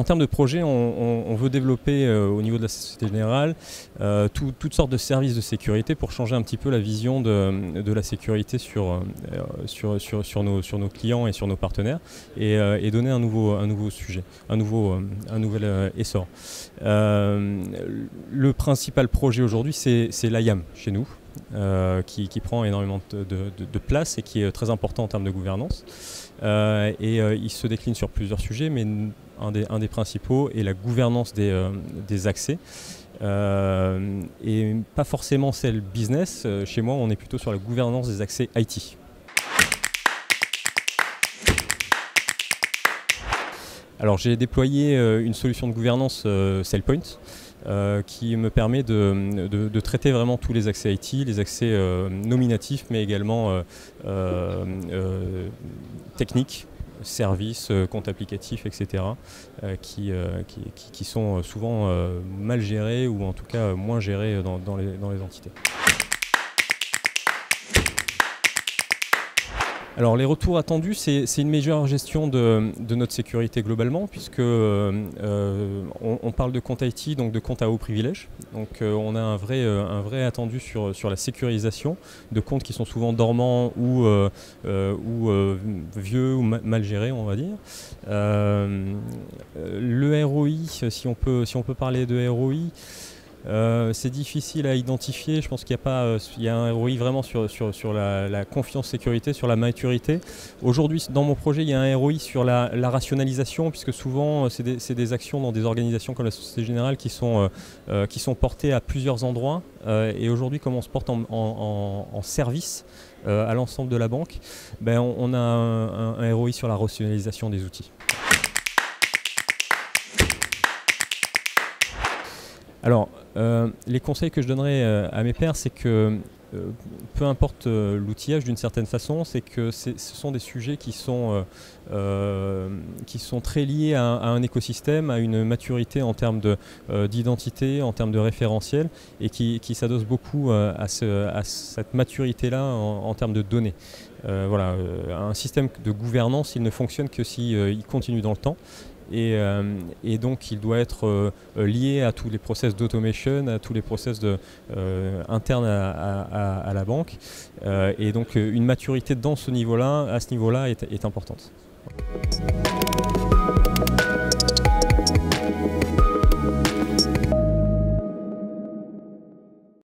en termes de projet, on veut développer au niveau de la Société Générale toutes sortes de services de sécurité pour changer un petit peu la vision de la sécurité sur nos clients et sur nos partenaires et donner un nouveau sujet, un nouvel essor. Le principal projet aujourd'hui, c'est l'IAM chez nous. Qui prend énormément de place et qui est très important en termes de gouvernance. Il se décline sur plusieurs sujets, mais un des principaux est la gouvernance des accès. Et pas forcément celle business. Chez moi, on est plutôt sur la gouvernance des accès IT. Alors j'ai déployé une solution de gouvernance SailPoint qui me permet de traiter vraiment tous les accès IT, les accès nominatifs mais également techniques, services, comptes applicatifs, etc. Qui sont souvent mal gérés ou en tout cas moins gérés dans les entités. Alors les retours attendus, c'est une meilleure gestion de notre sécurité globalement, puisque on parle de compte IT, donc de compte à haut privilège. Donc on a un vrai attendu sur la sécurisation de comptes qui sont souvent dormants ou vieux ou mal gérés, on va dire. Le ROI, si on peut parler de ROI, c'est difficile à identifier. Je pense qu'il y a un ROI vraiment sur la confiance sécurité, sur la maturité. Aujourd'hui, dans mon projet, il y a un ROI sur la rationalisation, puisque souvent, c'est des actions dans des organisations comme la Société Générale qui sont portées à plusieurs endroits. Et aujourd'hui, comme on se porte en service à l'ensemble de la banque, on a un ROI sur la rationalisation des outils. Alors, les conseils que je donnerais à mes pairs, c'est que peu importe l'outillage d'une certaine façon, c'est que ce sont des sujets qui sont très liés à un écosystème, à une maturité en termes d'identité, en termes de référentiel, et qui s'adosse beaucoup à cette maturité-là en termes de données. Voilà, un système de gouvernance, il ne fonctionne que s'il continue dans le temps. Et donc il doit être lié à tous les process d'automation, à tous les process internes à la banque. Et donc une maturité à ce niveau-là est importante.